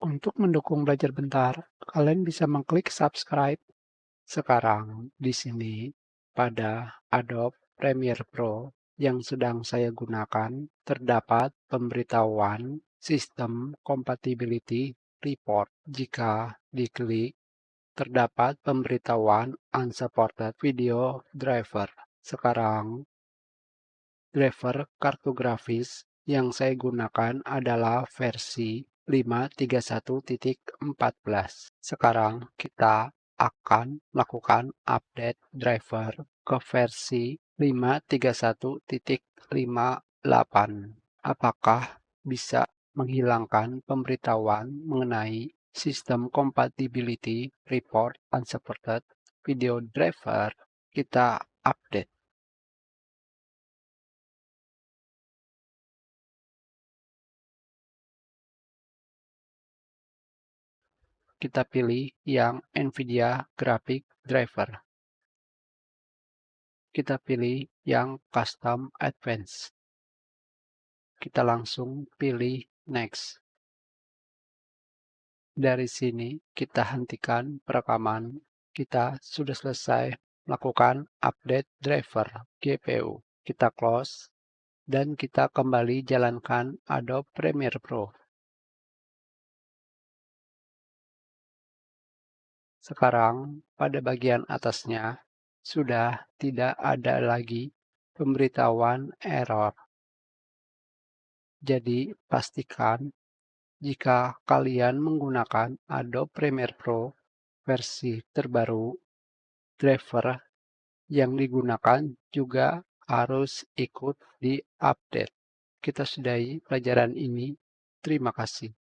Untuk mendukung belajar bentar, kalian bisa mengklik subscribe sekarang di sini pada Adobe Premiere Pro yang sedang saya gunakan. Terdapat pemberitahuan sistem compatibility report. Jika diklik, terdapat pemberitahuan unsupported video driver. Sekarang, driver kartu grafis yang saya gunakan adalah versi 5.31.14. Sekarang kita akan melakukan update driver ke versi 5.31.58. Apakah bisa menghilangkan pemberitahuan mengenai sistem compatibility report unsupported video driver? Kita update. Kita pilih yang NVIDIA Graphic Driver. Kita pilih yang Custom Advanced. Kita langsung pilih Next. Dari sini kita hentikan perekaman. Kita sudah selesai melakukan update driver GPU. Kita close dan kita kembali jalankan Adobe Premiere Pro. Sekarang pada bagian atasnya sudah tidak ada lagi pemberitahuan error. Jadi pastikan jika kalian menggunakan Adobe Premiere Pro versi terbaru, driver yang digunakan juga harus ikut di-update. Kita sudahi pelajaran ini. Terima kasih.